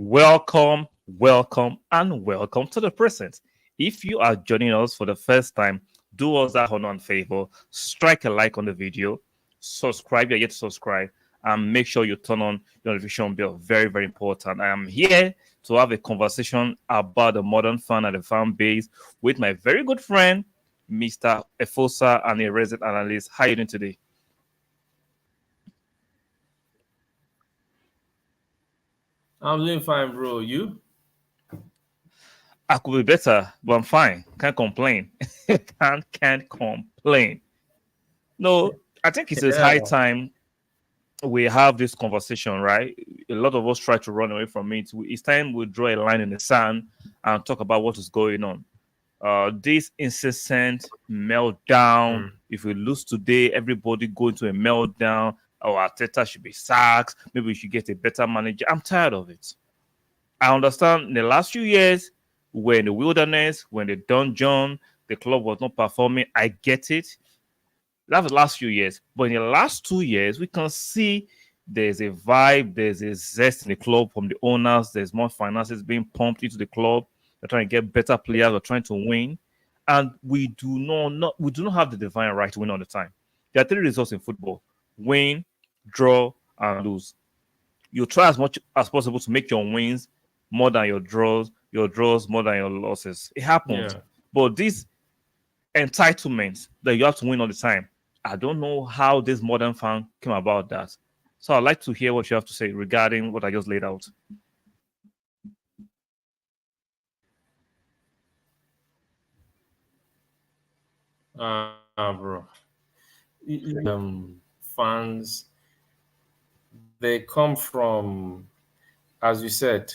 Welcome, welcome, and welcome to the present. If you are joining us for the first time, do us that honor and favor. Strike a like on the video, subscribe, you're yet to subscribe, and make sure you turn on your notification bell. Very, very important. I am here to have a conversation about the modern fan and the fan base with my very good friend, Mr. Efosa, and a resident analyst. How are you doing today? I'm doing fine, bro. You? I could be better, but I'm fine. Can't complain. can't complain. No, I think it's Yeah. high time we have this conversation, right? A lot of us try to run away from it. It's time we draw a line in the sand and talk about what is going on. This incessant meltdown. If we lose today, everybody go into a meltdown. Our Arteta should be sacked. Maybe we should get a better manager. I'm tired of it. I understand in the last few years, we're in the wilderness, when the dungeon, the club was not performing. I get it. That was the last few years. But in the last 2 years, we can see there's a vibe, there's a zest in the club from the owners, there's more finances being pumped into the club. They're trying to get better players, they're trying to win. And we do not have the divine right to win all the time. There are three results in football: win, draw, and lose. You try as much as possible to make your wins more than your draws more than your losses. It happens. Yeah. But this entitlement that you have to win all the time, I don't know how this modern fan came about that. So I'd like to hear what you have to say regarding what I just laid out. Bro. Fans, they come from, as you said,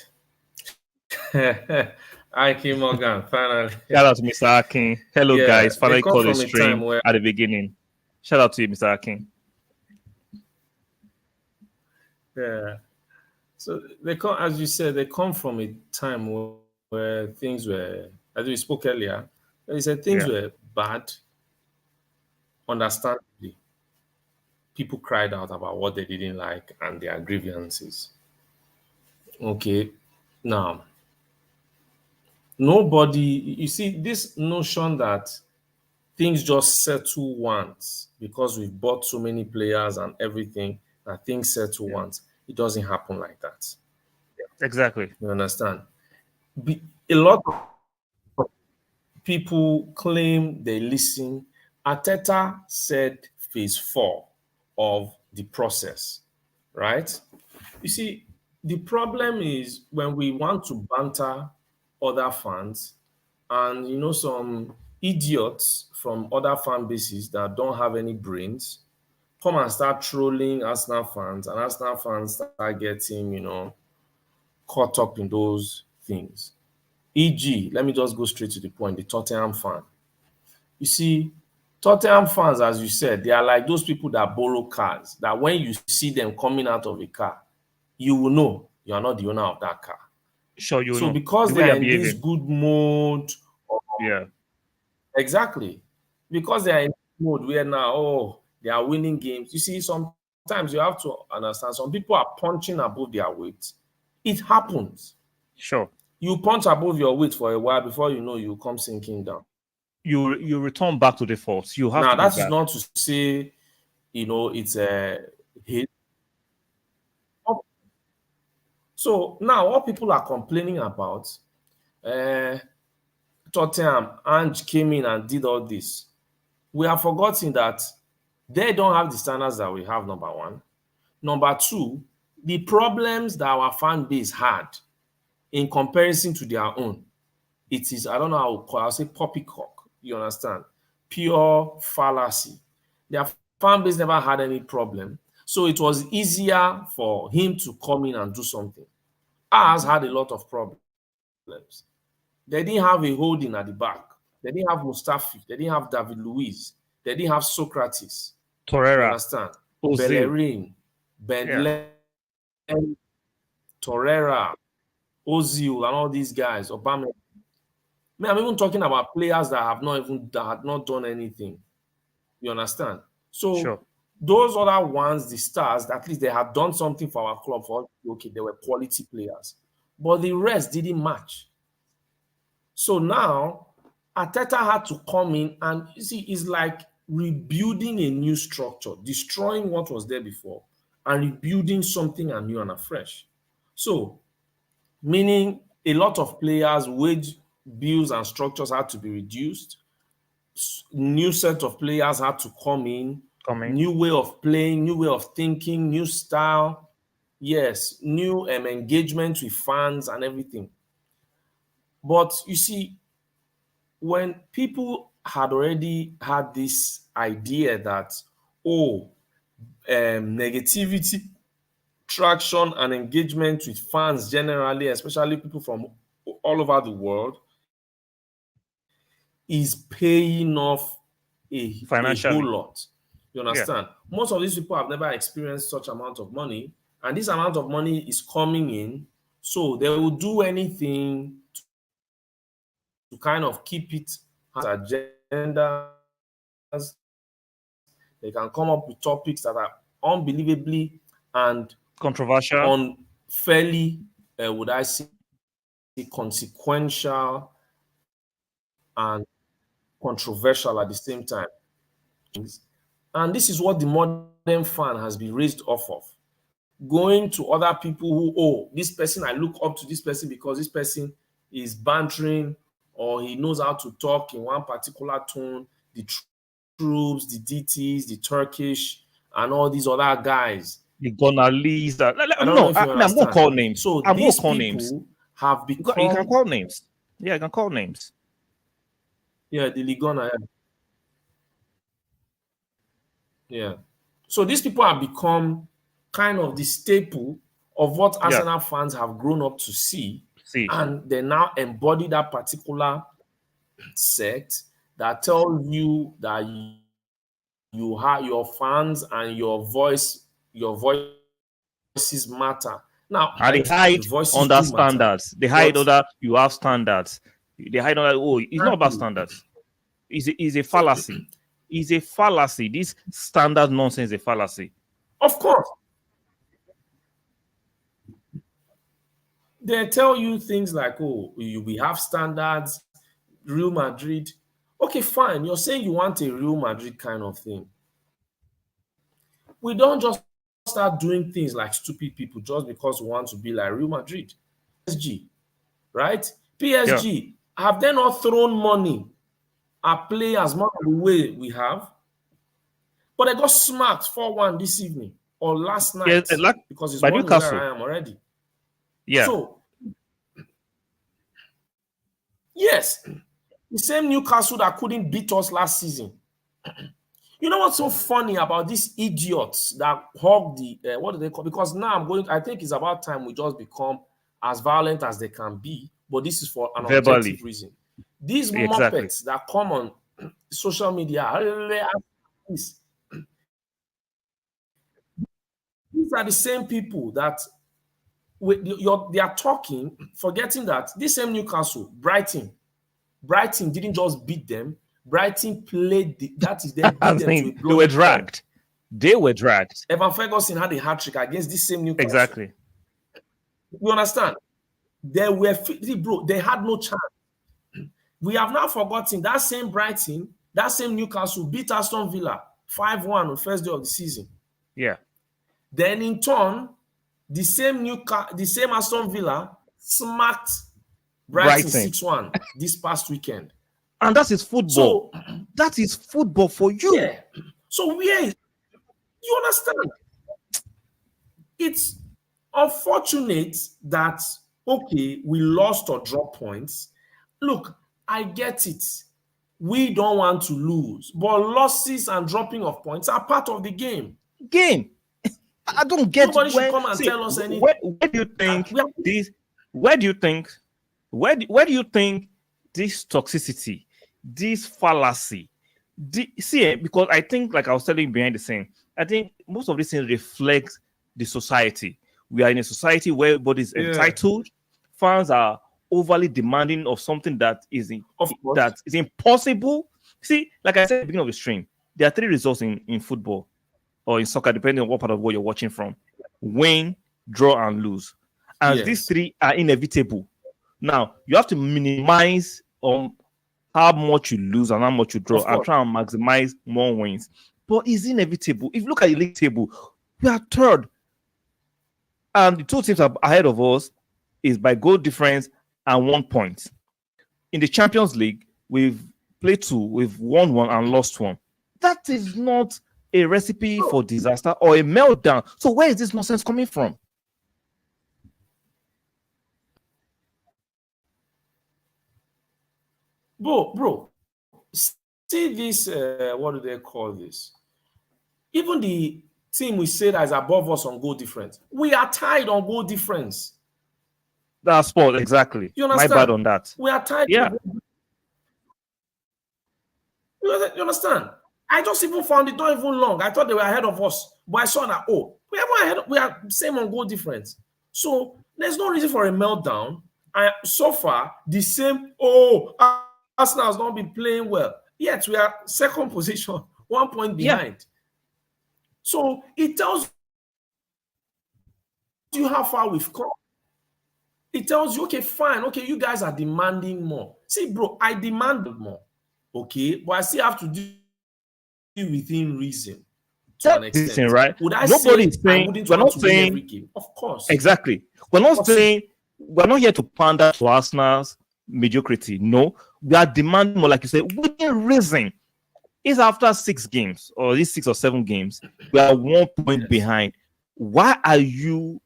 Ike Morgan, finally. Shout out to Mr. Akin. Hello, Yeah, guys. they Finally come called the from a stream time where, at the beginning. Shout out to you, Mr. Akin. yeah. So they come, as you said, they come from a time where things were, as we spoke earlier, they said things Yeah. were bad, understandably. People cried out about what they didn't like and their grievances. Okay. Now, nobody, you see, this notion that things just settle once because we've bought so many players and everything, that things settle Yeah. once. It doesn't happen like that. Exactly. You understand? A lot of people claim they listen. Arteta said phase 4 of the process, right? You see, the problem is when we want to banter other fans and some idiots from other fan bases that don't have any brains come and start trolling Arsenal fans, and Arsenal fans start getting caught up in those things. E.g., let me just go straight to the point, the Tottenham fan. You see, Tottenham fans, as you said, they are like those people that borrow cars, that when you see them coming out of a car, you will know you are not the owner of that car. Sure, you So know. because The they way are you're in this behaving. good mode, Yeah. exactly, because they are in mode where now, they are winning games. You see, sometimes you have to understand some people are punching above their weight. It happens. Sure. You punch above your weight for a while before you know you come sinking down. You return back to the fault. You have Now, to do that is that. not to say, it's a hate. So now what people are complaining about, uh, Tottenham, Ange came in and did all this. We are forgetting that they don't have the standards that we have, number one. Number two, the problems that our fan base had in comparison to their own, it is, I don't know how to call it, I'll say poppycock. You understand? Pure fallacy. Their fan base never had any problem. So it was easier for him to come in and do something. Ours had a lot of problems. They didn't have a holding at the back. They didn't have Mustafi. They didn't have David Luiz. They didn't have Socrates. You Torreira, understand? Ozil. Bellerin, Yeah. Ben Torreira, Ozil, and all these guys. Obama. I'm even talking about players that had not done anything. You understand? So Sure. those other ones, the stars, at least they had done something for our club. For okay, they were quality players. but the rest didn't match. So now Arteta had to come in, and you see, it's like rebuilding a new structure, destroying what was there before, and rebuilding something anew and afresh. So, meaning a lot of players' wage bills and structures had to be reduced. New set of players had to come in. New way of playing, new way of thinking, new style. Yes, new engagement with fans and everything. But you see, when people had already had this idea that, negativity, traction, and engagement with fans generally, especially people from all over the world, is paying off a whole lot. You understand? Yeah. Most of these people have never experienced such amount of money, and this amount of money is coming in, so they will do anything to kind of keep it as agendas. They can come up with topics that are unbelievably and controversial, unfairly, would I say, consequential and controversial at the same time. And this is what the modern fan has been raised off of. Going to other people who, this person, I look up to this person because this person is bantering or he knows how to talk in one particular tone. The troops, the DTs, the Turkish, and all these other guys. The Gonalese. I'm going to call names. So I'm these people have become... You can call names. Yeah, you can call names. Yeah, the Ligona. Yeah. So these people have become kind of the staple of what Arsenal fans have grown up to see. And they now embody that particular sect that tells you that you have your fans and your voices matter. Now, and they hide under standards. They hide under you have standards. They hide under it's not about standards. It's a fallacy. It's a fallacy. This standard nonsense is a fallacy. Of course. They tell you things like, we have standards, Real Madrid. Okay, fine. You're saying you want a Real Madrid kind of thing. We don't just start doing things like stupid people just because we want to be like Real Madrid. PSG, right? PSG, have they not thrown money at players more than the way we have? But they got smacked 4-1 this evening or last night because it's by Newcastle. Where I am already. Yeah. So, yes, the same Newcastle that couldn't beat us last season. You know what's so funny about these idiots that hog the what do they call? Because now I think it's about time we just become as violent as they can be. But this is for an objective reason. These muppets that come on social media, these are the same people that they are talking, forgetting that this same Newcastle, Brighton didn't just beat them. Brighton played they were dragged. They were dragged. Evan Ferguson had a hat-trick against this same Newcastle. Exactly. You understand? They had no chance. We have now forgotten that same Brighton, that same Newcastle beat Aston Villa 5-1 on the first day of the season. Yeah. Then in turn, the same Aston Villa smacked Brighton 6-1 this past weekend. And that is football. So, that is football for you. Yeah. So you understand? It's unfortunate that, we lost or dropped points. Look, I get it. We don't want to lose. But losses and dropping of points are part of the game. I don't get Nobody should come and tell us anything. Where do you think this? Where do you think this toxicity, this fallacy, because I think, like I was telling you behind the scene, I think most of these things reflect the society. We are in a society where everybody is entitled. Fans are overly demanding of something that is impossible. See, like I said at the beginning of the stream, there are 3 results in football or in soccer, depending on what part of the world you're watching from: win, draw, and lose. and these Yes. three are inevitable. Now you have to minimize how much you lose and how much you draw, Of and course. try and maximize more wins. But it's inevitable. If you look at the league table, we are third, and the two teams are ahead of us is by goal difference and 1 point. In the Champions League, we've played two, we've won one and lost one. That is not a recipe Bro, for disaster or a meltdown. So where is this nonsense coming from? bro, see this, what do they call this? Even the team we say that is above us on goal difference, we are tied on goal difference. That's sport, exactly. You My bad understand? on that. We are tied Yeah. on goal. You understand? I just even found it not even long. I thought they were ahead of us, but I saw that, oh, we are same on goal difference. So there's no reason for a meltdown. And so far, the same, Arsenal has not been playing well. Yet we are second position, 1 point Yeah. behind. So it tells you how far we've come. It tells you, okay, fine, okay, you guys are demanding more. See, bro, I demand more, okay, but I still have to do it within reason to an That's the thing, extent. right? Would I Nobody say is I saying, wouldn't we're want not to win every saying game? Of course. exactly. We're not But saying, we're not here to pander to Arsenal's mediocrity. No, we are demanding more, like you said, within reason. It's after 6 games, or these 6 or 7 games, we are 1 point yes, behind. Why are you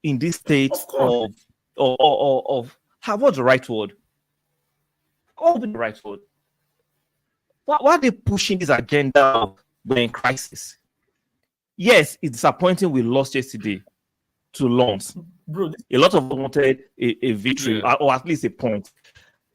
in this state of course. of how, what's the right word? What would be the right word? Why are they pushing this agenda of we're in crisis? Yes, it's disappointing we lost yesterday to Lens. Bro, A lot of us wanted a victory, yeah, or at least a point.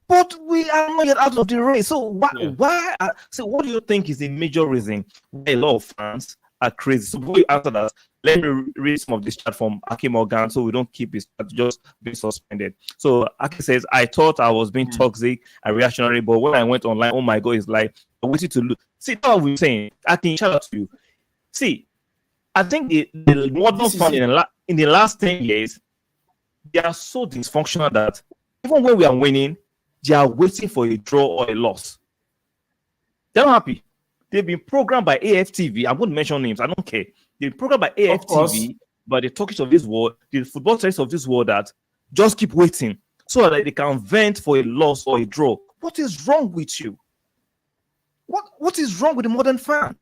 But we are not yet out of the race. So yeah. so what do you think is the major reason why a lot of fans are crazy? So before you answer that, let me read some of this chat from Aki Morgan so we don't keep his chat just being suspended. So Aki says, I thought I was being toxic and reactionary, but when I went online, oh my God, it's like I wanted to lose. See, that's what we're saying. Aki, shout out to you. See, I think the modern This is fan it. in the last 10 years, they are so dysfunctional that even when we are winning, they are waiting for a draw or a loss. They're not happy. They've been programmed by AFTV. I'm going to mention names. I don't care. They've been programmed by Of course. AFTV, by the Turkish of this world, the football terrorists of this world, that just keep waiting so that they can vent for a loss or a draw. What is wrong with you? What is wrong with the modern fan?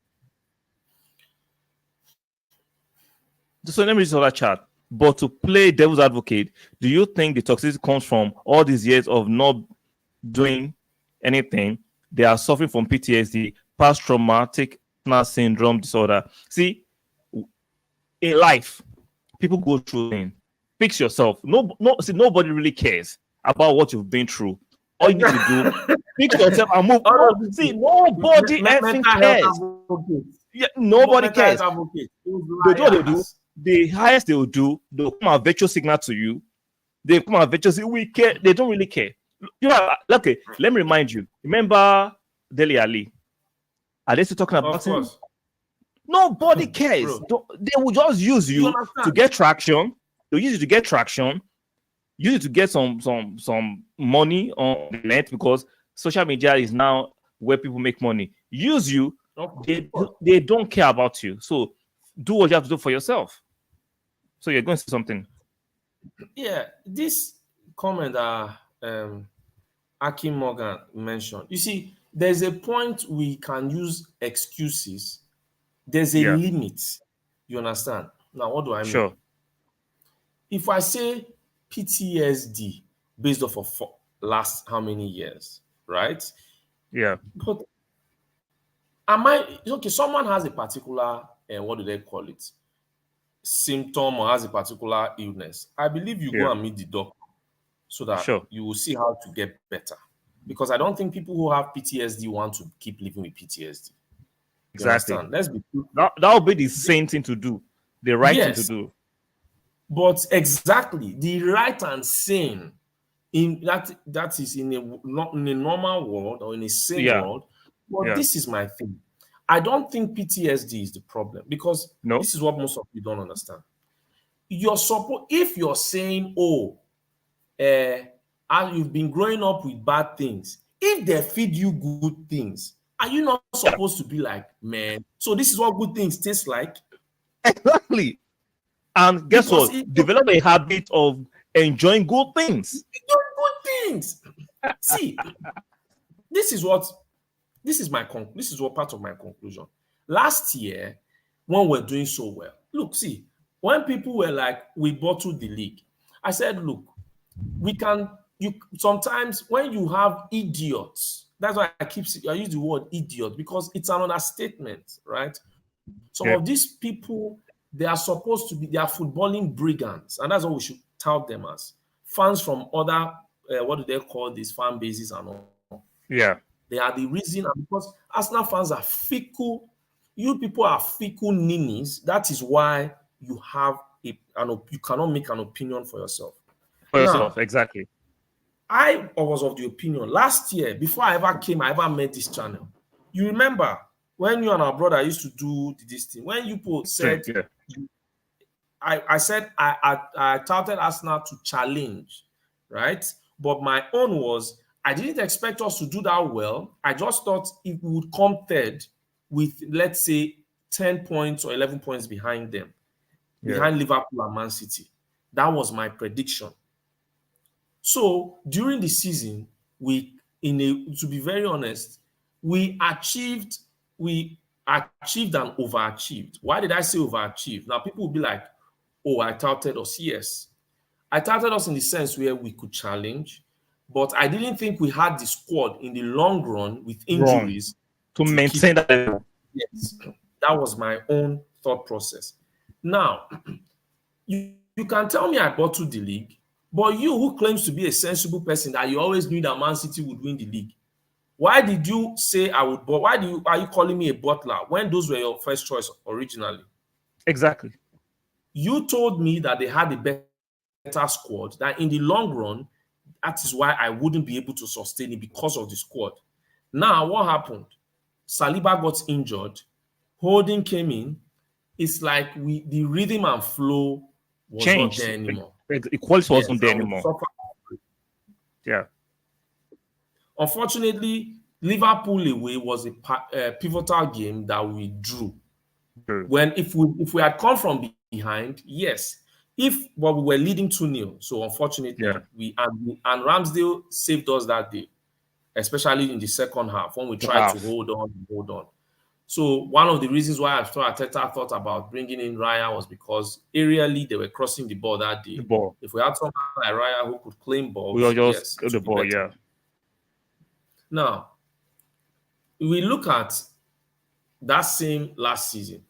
So let me read that chat. But to play devil's advocate, do you think the toxicity comes from all these years of not doing anything? They are suffering from PTSD, post-traumatic syndrome disorder. See, in life, people go through things. Fix yourself. See, nobody really cares about what you've been through. All you need to do, fix yourself and move. See, nobody effing cares. Yeah, nobody cares. They do what they do. The highest they will do, they'll come and virtual signal to you. They come and virtual say we care. They don't really care. You know, okay, let me remind you. Remember Dele Ali? Are they still talking about him? Nobody cares. They will just use you to get traction. They'll use you to get traction. Use it to get some money on the net, because social media is now where people make money. Use you. They don't care about you. So do what you have to do for yourself. So you're going to say something. Yeah, this comment Aki Morgan mentioned. You see, there's a point we can use excuses. There's a limit. You understand? Now, what do I mean? Sure. If I say PTSD based off of last how many years, right? Yeah. But okay, someone has a particular, what do they call it? Symptom, or has a particular illness. I believe you go and meet the doctor so that you will see how to get better. Because I don't think people who have PTSD want to keep living with PTSD. Exactly. Let's be true. That would be the same thing to do, the right thing to do. But exactly the right and sane in that is in a normal world or in a sane world. But this is my thing. I don't think PTSD is the problem, because this is what most of you don't understand. if you're saying, oh, and you've been growing up with bad things, if they feed you good things, are you not supposed to be like, man, so this is what good things taste like? Exactly. And guess what? Develop a habit of enjoying good things. Good things. See, this is what part of my conclusion. Last year, when we're doing so well, look, see, when people were like, we bottled the league, I said, look, sometimes when you have idiots, that's why I use the word idiot, because it's an understatement, right? Some of these people, they are footballing brigands, and that's what we should tout them as. Fans from other, what do they call these fan bases and all? Yeah. They are the reason, and because Arsenal fans are fickle, you people are fickle ninnies. That is why you cannot make an opinion for yourself. Exactly. I was of the opinion last year, before I ever made this channel. You remember when you and our brother used to do this thing, when you said, I said I touted Arsenal to challenge, right? But my own was, I didn't expect us to do that well. I just thought it would come third with, let's say, 10 points or 11 points behind them, behind Liverpool and Man City. That was my prediction. So during the season, to be very honest, we achieved and overachieved. Why did I say overachieved? Now people will be like, oh, I touted us. Yes. I touted us in the sense where we could challenge, but I didn't think we had the squad in the long run with injuries to maintain that level. Yes. That was my own thought process. Now, you can tell me I bottled the league, but you, who claims to be a sensible person, that you always knew that Man City would win the league, why did you say I would? But are you calling me a bottler when those were your first choice originally? Exactly. You told me that they had a better squad, that in the long run, that is why I wouldn't be able to sustain it because of the squad. Now, what happened? Saliba got injured. Holding came in. It's like the rhythm and flow was not there anymore. The quality wasn't there anymore. Yeah. Unfortunately, Liverpool away was a pivotal game that we drew. When if we had come from behind, yes. But we were leading 2-0. So unfortunately, and Ramsdale saved us that day, especially in the second half when we tried to hold on. So one of the reasons why Arteta thought about bringing in Raya was because aerially they were crossing the ball that day. If we had someone like Raya who could claim balls, we will just get the ball. Yeah. Now, we look at that same last season.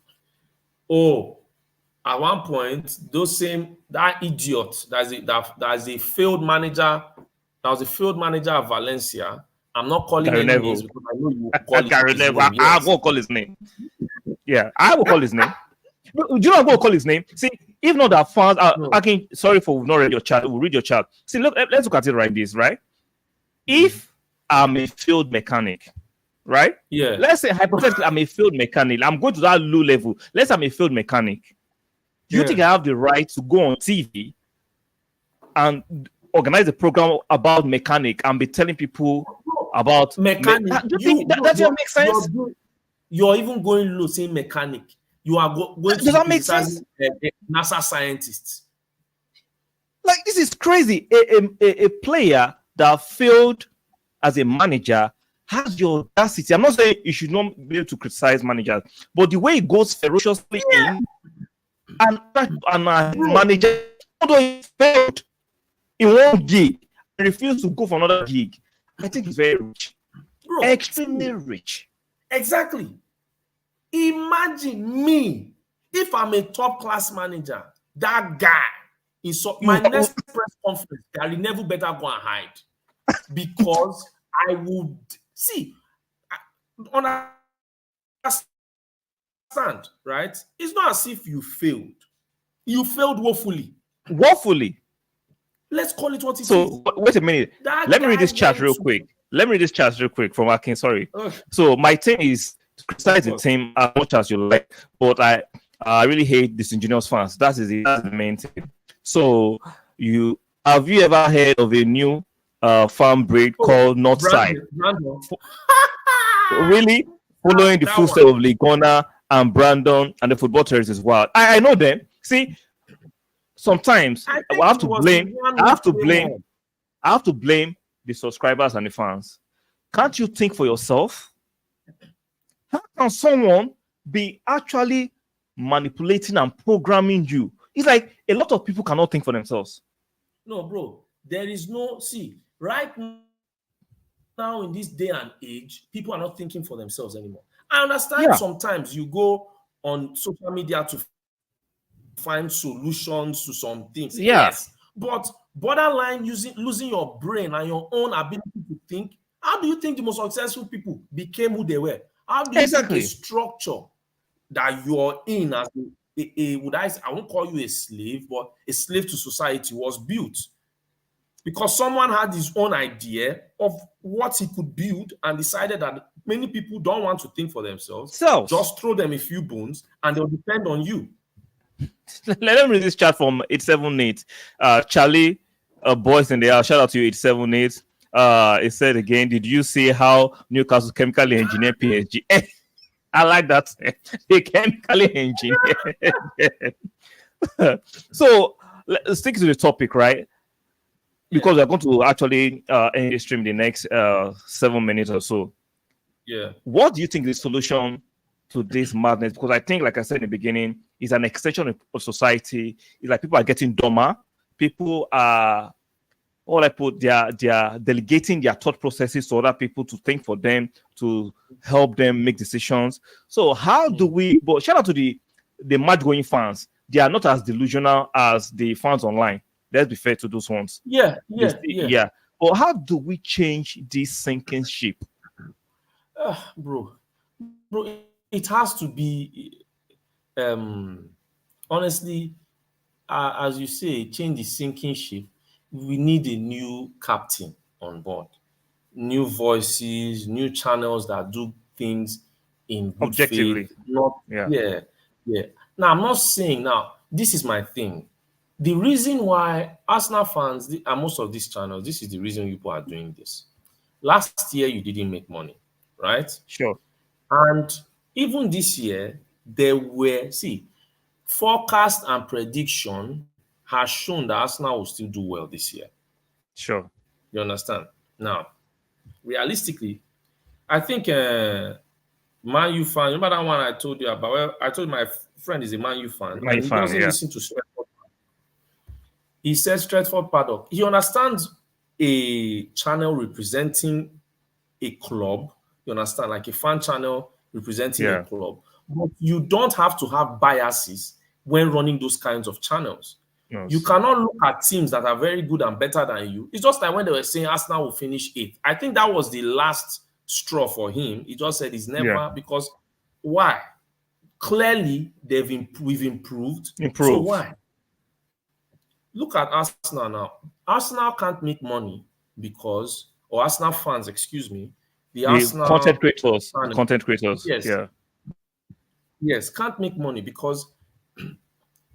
At one point, that idiot that is a failed manager, that was a failed manager of Valencia. I'm not calling any names because I know you will call Gary Neville. I will call his name. Yeah, I will call his name. Do you know I'm going to call his name? See, if not that fans, sorry for not read your chat. We'll read your chat. See, let's look at it like this, right? If I'm a field mechanic, right? Yeah. Let's say hypothetically I'm a field mechanic. I'm going to that low level. Let's say I'm a field mechanic. Do you think I have the right to go on TV and organize a program about mechanic and be telling people about mechanic? Do you think that doesn't make sense? You're even going low saying mechanic. You are going does that make sense? NASA scientists. Like, this is crazy. A player that failed as a manager has the audacity. I'm not saying you should not be able to criticize managers, but the way he goes ferociously in and manager, although he failed in one gig and refused to go for another gig, I think he's very rich. Bro, extremely rich. Exactly. Imagine me if I'm a top class manager, that guy my next press conference, Gary Neville better go and hide, because I would understand, right? It's not as if you failed. You failed woefully. Woefully. Let's call it what it is. So wait a minute. Let me read this chat real quick. From Akin. Sorry. So my team is criticize the team as much as you like, but I really hate disingenuous fans. That's the main thing. So have you ever heard of a new farm breed called Northside? Brandon. Really following the footsteps of Ligona and Brandon and the football terrorists as well. I know them. See, sometimes I have to blame the subscribers and the fans. Can't you think for yourself? How can someone be actually manipulating and programming you? It's like a lot of people cannot think for themselves. No, bro. There is no right now in this day and age, people are not thinking for themselves anymore. I understand sometimes you go on social media to find solutions to some things. Yes, but borderline losing your brain and your own ability to think. How do you think the most successful people became who they were? How do you think the structure that you're in as I won't call you a slave, but a slave to society was built? Because someone had his own idea of what he could build and decided that many people don't want to think for themselves. Just throw them a few bones and they'll depend on you. Let them read this chat from 878. Charlie, boys in the house, shout out to you, 878. It said again, did you see how Newcastle chemically engineer PSG? I like that. They chemically engineer. So let's stick to the topic, right? Because we're going to actually end the stream the next 7 minutes or so. Yeah. What do you think the solution to this madness? Because I think, like I said in the beginning, it's an extension of society. It's like people are getting dumber. People are, they are delegating their thought processes to other people to think for them, to help them make decisions. So how do we? But shout out to the match-going fans. They are not as delusional as the fans online. Let's be fair to those ones. Yeah. But how do we change this sinking ship? Bro, it has to be, honestly, as you say, change the sinking ship. We need a new captain on board, new voices, new channels that do things in good objectively. Faith. Yeah. Now, I'm not saying this is my thing. The reason why Arsenal fans and most of these channels, this is the reason people are doing this. Last year, you didn't make money, right? Sure. And even this year, there were, forecast and prediction has shown that Arsenal will still do well this year. Sure. You understand? Now, realistically, I think Man U fan, remember that one I told you about? Well, I told my friend is a Man U fan. Man U fan, doesn't listen to Stretford. He says Stretford Paddock. He understands a channel representing a club. You understand? Like a fan channel representing a club. But you don't have to have biases when running those kinds of channels. Yes. You cannot look at teams that are very good and better than you. It's just like when they were saying Arsenal will finish 8th. I think that was the last straw for him. He just said he's never, because why? Clearly, we've improved. So why? Look at Arsenal now. Arsenal can't make money because, or Arsenal fans, excuse me, the Arsenal content creators. Yes, can't make money because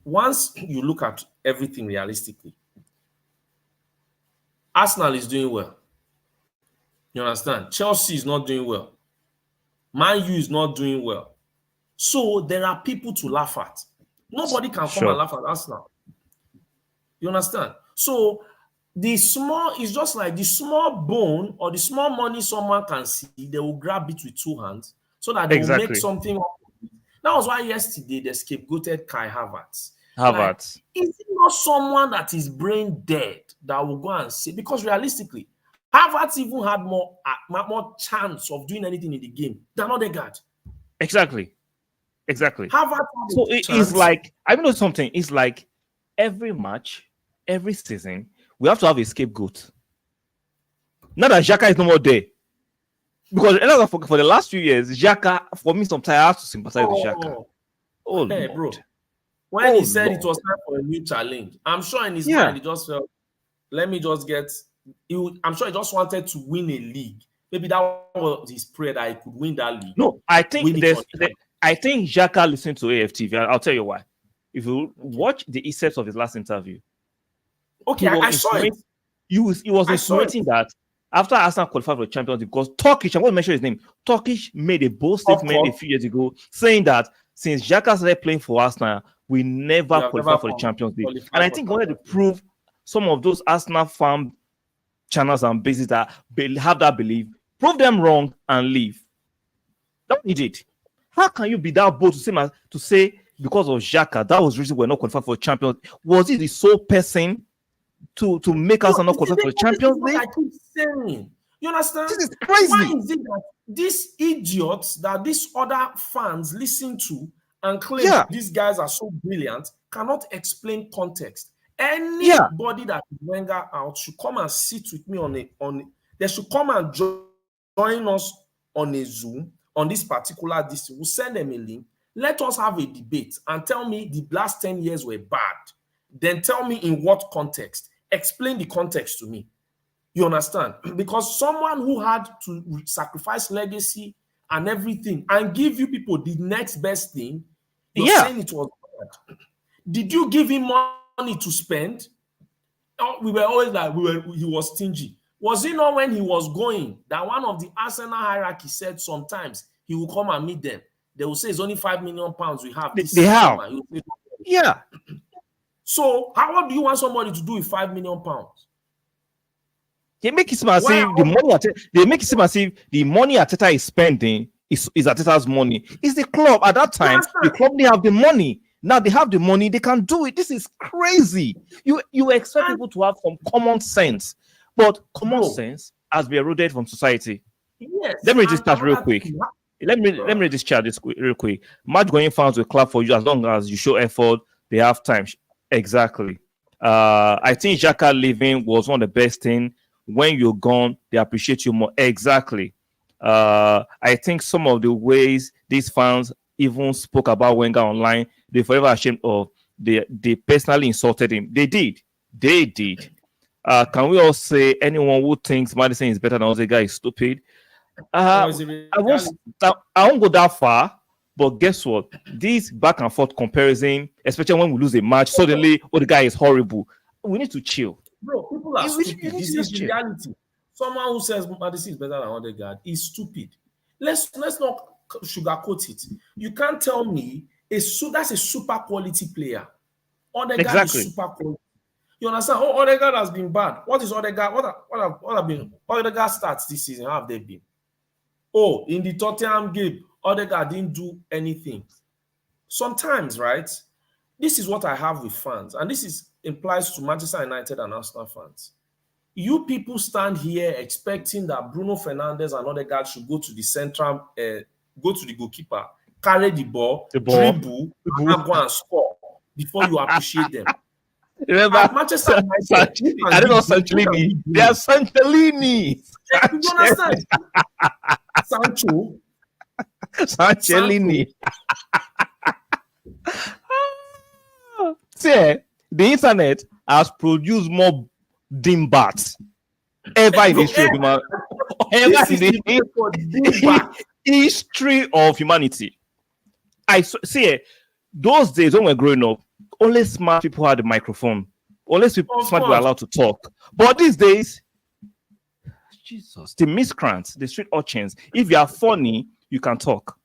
once you look at everything realistically, Arsenal is doing well. You understand? Chelsea is not doing well. Man U is not doing well. So there are people to laugh at. Nobody can come and laugh at Arsenal. You understand? So it's just like the small bone or the small money someone can see, they will grab it with two hands so that they will make something. That was why yesterday they scapegoated Kai Havertz. Like, is it not someone that is brain dead that will go and say? Because realistically, Havertz even had more chance of doing anything in the game than Odegaard. Exactly. Havertz. So it's like, I know something. It's like every match, every season, we have to have a scapegoat. Now that Xhaka is no more there. Because for the last few years, Xhaka, for me, sometimes I have to sympathize with Xhaka. Oh, hey, Lord. bro. When he said it was time for a new challenge, I'm sure in his mind, he just felt, I'm sure he just wanted to win a league. Maybe that was his prayer that he could win that league. No, I think I think Xhaka listened to AFTV. I'll tell you why. If you watch the excerpts of his last interview, Okay, I saw it. He was insinuating that after Arsenal qualified for the Champions League, because Turkish, I want to mention his name, Turkish made a bold statement a few years ago saying that since Xhaka started playing for Arsenal, we never qualified for the Champions League. And I think he wanted to prove some of those Arsenal fan channels and bases that have that belief, prove them wrong and leave. That's what he did. How can you be that bold to say because of Xhaka, that was the reason we're not qualified for Champions League? Was it the sole person to make us not qualified for the Champions League? I keep saying, you understand? This is crazy. Why is it that these idiots that these other fans listen to and claim these guys are so brilliant cannot explain context? Anybody that is Wenger out should come and sit with me they should come and join us on a Zoom on this particular We'll send them a link. Let us have a debate and tell me the last 10 years were bad. Then tell me in what context. Explain the context to me. You understand? Because someone who had to sacrifice legacy and everything and give you people the next best thing, you're saying it was bad. Did you give him money to spend? We were always like, he was stingy. Was it not when he was going that one of the Arsenal hierarchy said sometimes he will come and meet them? They will say it's only £5 million we have. They have. Yeah. So how do you want somebody to do with £5 million? They make it seem as if the money Arteta is spending is Arteta's money. It's the club at that time. The club, they have the money. Now they have the money, they can do it. This is crazy. You expect people to have some common sense, but common sense has been eroded from society. Yes. Let me just start real quick. Let me read this chat real quick. Match going fans will clap for you as long as you show effort. They have time. Exactly. I think Xhaka leaving was one of the best things. When you're gone, they appreciate you more. Exactly. I think some of the ways these fans even spoke about Wenger online, they forever ashamed of. They personally insulted him. They did. Can we all say anyone who thinks Maddison is better than Odegaard is stupid? I won't go that far, but guess what? This back and forth comparison, especially when we lose a match, suddenly Odegaard is horrible. We need to chill. Bro, people are stupid. This is reality. Someone who says Maddison is better than Odegaard is stupid. Let's not sugarcoat it. You can't tell me that's a super quality player. Odegaard is super quality. You understand? Oh, Odegaard has been bad. What is Odegaard? What have been Odegaard stats this season? How have they been? Oh, in the Tottenham game, Odegaard didn't do anything. Sometimes, right? This is what I have with fans, and this implies to Manchester United and Arsenal fans. You people stand here expecting that Bruno Fernandes and Odegaard should go to the central, go to the goalkeeper, carry the ball, dribble, and go and score before you appreciate them. Remember, Manchester United, I don't know Sanchellini. They are Sanchellini. You understand? Sanchellini. See, the internet has produced more dimbats ever in the history of humanity. I see those days when we were growing up, only smart people had a microphone. Only smart people were allowed to talk. But these days, Jesus, the miscreants, the street urchins, if you are funny, you can talk.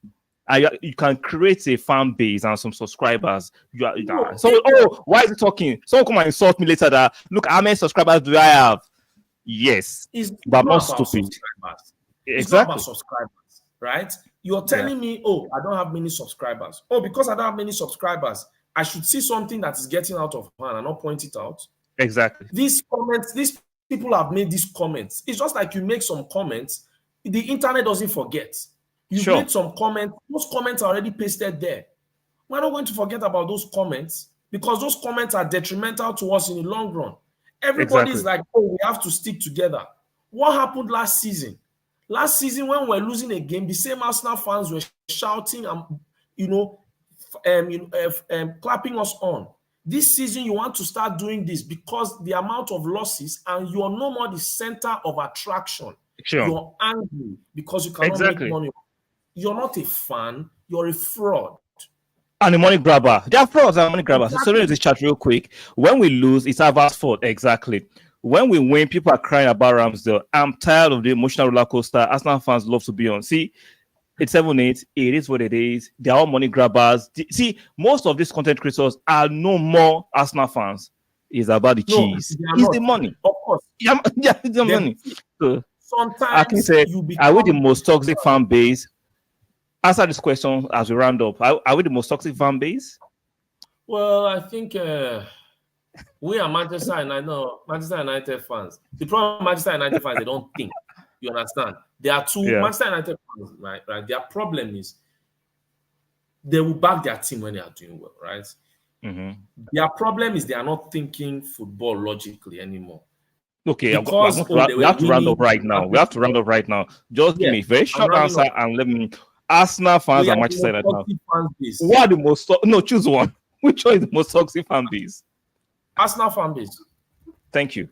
You can create a fan base and some subscribers. Why is he talking? Someone come and insult me later that, look, how many subscribers do I have? Yes. But I'm not stupid. It's not about subscribers, right? You're telling me, oh, I don't have many subscribers. Oh, because I don't have many subscribers, I should see something that is getting out of hand and not point it out. Exactly. These comments, these people have made these comments. It's just like you make some comments, the internet doesn't forget. You made some comments, those comments are already pasted there. We're not going to forget about those comments because those comments are detrimental to us in the long run. Everybody's like, oh, we have to stick together. What happened last season? Last season, when we were losing a game, the same Arsenal fans were shouting and, clapping us on. This season, you want to start doing this because the amount of losses and you are no more the center of attraction. You're angry because you cannot make money. You're not a fan. you're a fraud. And the money grabber. They are frauds and money grabbers. Exactly. So let this chat real quick. When we lose, it's our fault. Exactly. When we win, people are crying about Ramsdale. I'm tired of the emotional roller coaster Arsenal fans love to be on. See, it's 7-8. It is what it is. They're all money grabbers. See, most of these content creators are no more Arsenal fans. It's about the cheese. It's the money. Of course. Yeah, it's the money. So sometimes I can say, are we the most toxic fan base? Answer this question as we round up. Are we the most toxic fan base? Well, I think we are Manchester United fans. The problem with Manchester United fans, they don't think. You understand? There are two Manchester United fans, right? Their problem is they will back their team when they are doing well, right? Mm-hmm. Their problem is they are not thinking football logically anymore. Okay, we have to round up right now. We have to round up right now. Just give me a very short answer and let me. Arsenal fans and Manchester United now. What are the most? No, choose one. Which one is the most toxic fan base? Arsenal fan base. Thank you,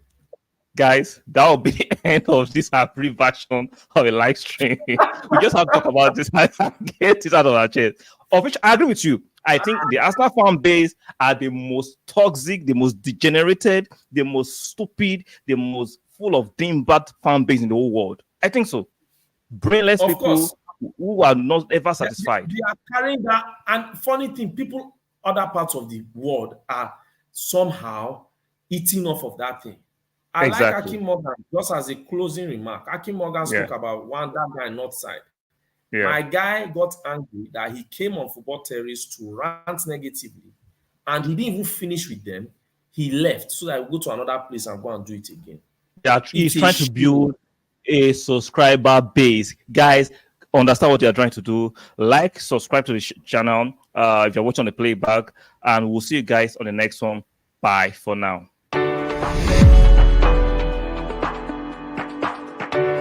guys. That will be the end of this brief version of a live stream. We just have to talk about this and get it out of our chest. Of which I agree with you. I think the Arsenal fan base are the most toxic, the most degenerated, the most stupid, the most full of dingbat fan base in the whole world. I think so. Brainless people. Course. Who are not ever satisfied. They are carrying that. And funny thing, people, other parts of the world are somehow eating off of that thing. I like Akim Morgan, just as a closing remark. Akim Morgan spoke about that guy Northside. My guy got angry that he came on Football Terrorists to rant negatively, and he didn't even finish with them. He left so that I go to another place and go and do it again. Yeah, he's trying to build a subscriber base. Guys, understand what you're trying to do. Like, subscribe to the channel if you're watching the playback, and we'll see you guys on the next one. Bye for now.